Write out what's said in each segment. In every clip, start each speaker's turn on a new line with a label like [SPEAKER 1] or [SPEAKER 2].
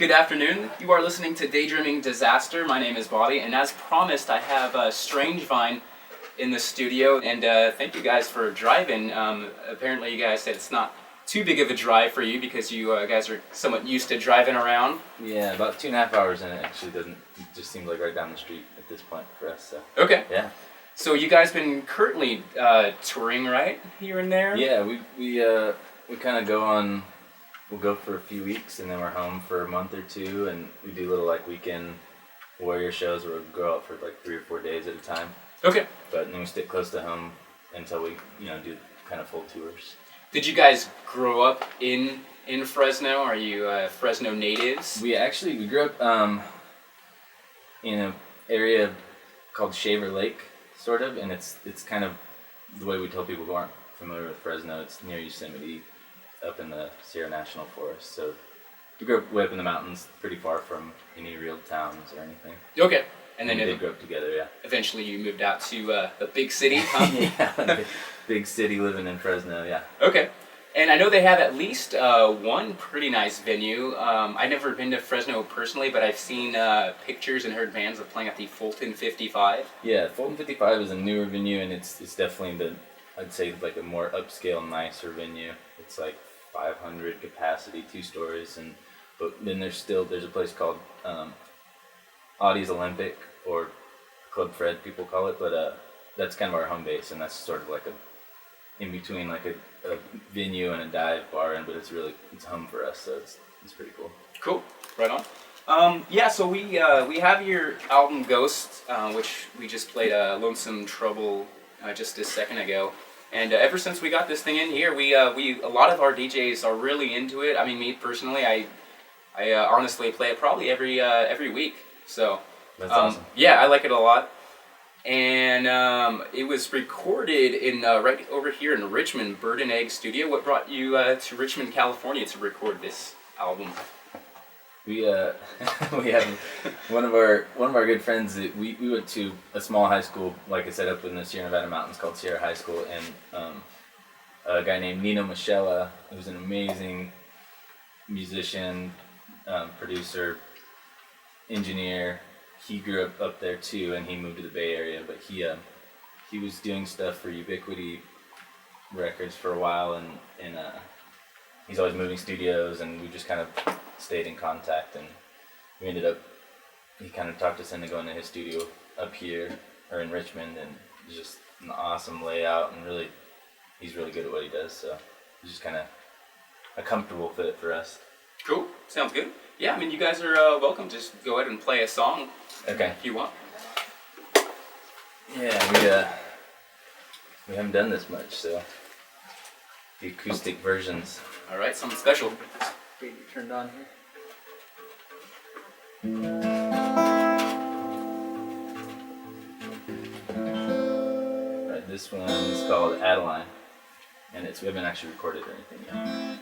[SPEAKER 1] Good afternoon. You are listening to Daydreaming Disaster. My name is Bobby, and as promised, I have Strangevine in the studio. And thank you guys for driving. Apparently, you guys said it's not too big of a drive for you because you guys are somewhat used to driving around.
[SPEAKER 2] Yeah, about 2.5 hours, and it actually doesn't. It just seems like right down the street at this point for us. So.
[SPEAKER 1] Okay.
[SPEAKER 2] Yeah.
[SPEAKER 1] So you guys been currently touring, right, here and there?
[SPEAKER 2] Yeah, we kind of go on. We'll go for a few weeks, and then we're home for a month or two, and we do little like weekend warrior shows where we go out for like 3 or 4 days at a time.
[SPEAKER 1] Okay.
[SPEAKER 2] But then we stick close to home until we, do kind of full tours.
[SPEAKER 1] Did you guys grow up in Fresno? Are you Fresno natives?
[SPEAKER 2] We grew up in an area called Shaver Lake, sort of, and it's kind of the way we tell people who aren't familiar with Fresno. It's near Yosemite, up in the Sierra National Forest. So we grew up way up in the mountains, pretty far from any real towns or anything.
[SPEAKER 1] Okay. And then
[SPEAKER 2] we did grow up together, yeah.
[SPEAKER 1] Eventually you moved out to a big city, huh?
[SPEAKER 2] Yeah, big city living in Fresno, yeah.
[SPEAKER 1] Okay. And I know they have at least one pretty nice venue. I've never been to Fresno personally, but I've seen pictures and heard bands of playing at the Fulton 55.
[SPEAKER 2] Yeah, Fulton 55 is a newer venue, and it's definitely I'd say like a more upscale, nicer venue. It's like 500 capacity, 2 stories, but then there's a place called Audie's Olympic, or Club Fred people call it, but that's kind of our home base, and that's sort of like in between like a venue and a dive bar, but it's home for us, so it's pretty cool.
[SPEAKER 1] Cool, right on. Yeah, so we have your album Ghost, which we just played Lonesome Trouble just a second ago. And ever since we got this thing in here, we a lot of our DJs are really into it. I mean, me personally, I honestly play it probably every week. So
[SPEAKER 2] that's awesome.
[SPEAKER 1] Yeah, I like it a lot. And it was recorded in right over here in Richmond, Bird and Egg Studio. What brought you to Richmond, California, to record this album?
[SPEAKER 2] We have one of our good friends. We went to a small high school, like I said, up in the Sierra Nevada mountains called Sierra High School, and a guy named Nino Michela, who's an amazing musician, producer, engineer. He grew up there too, and he moved to the Bay Area. But he was doing stuff for Ubiquity Records for a while, and he's always moving studios, and we just kind of stayed in contact, and we ended up, he kind of talked us into going to his studio up here, or in Richmond, and it was just an awesome layout, and he's really good at what he does, so it's just kind of a comfortable fit for us.
[SPEAKER 1] Cool, sounds good. Yeah, I mean, you guys are welcome. Just go ahead and play a song if you want.
[SPEAKER 2] Yeah, we haven't done this much, so the acoustic versions.
[SPEAKER 1] All right, something special.
[SPEAKER 2] Turned on here. Right, this one is called Adeline, and we haven't actually recorded or anything yet.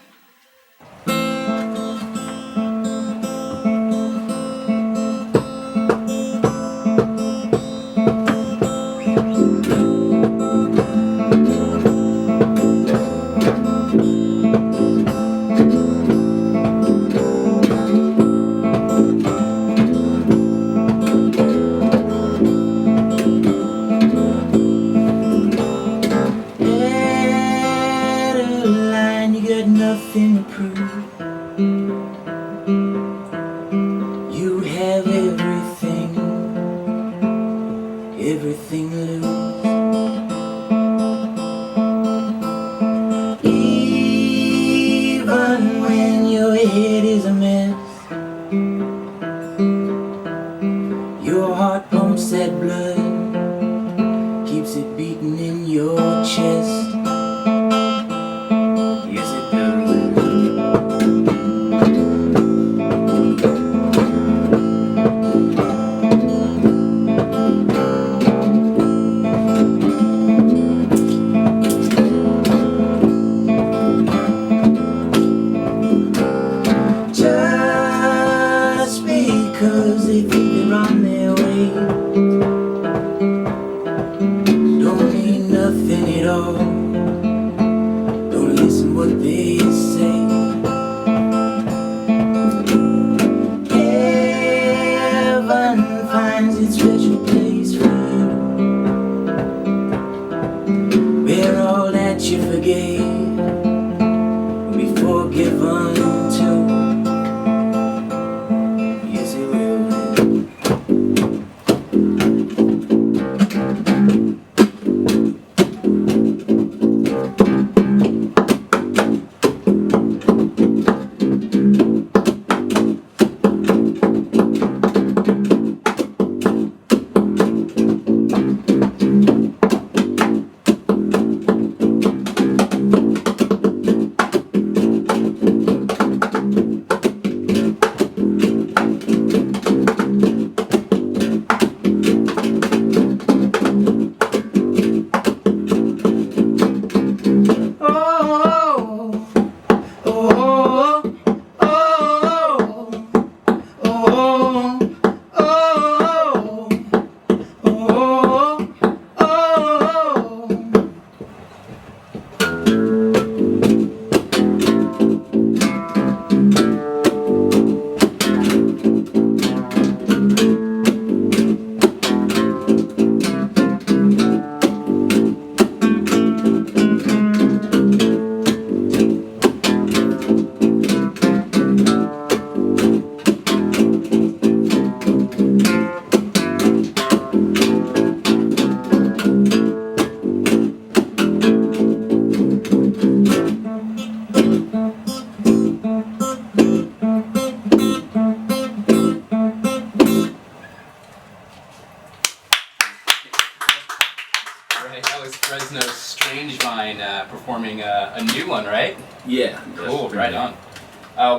[SPEAKER 1] right, that was Fresno's Strange Vine performing a new one, right?
[SPEAKER 2] Yeah.
[SPEAKER 1] Cool, right on.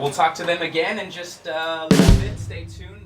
[SPEAKER 1] We'll talk to them again in just a little bit. Stay tuned.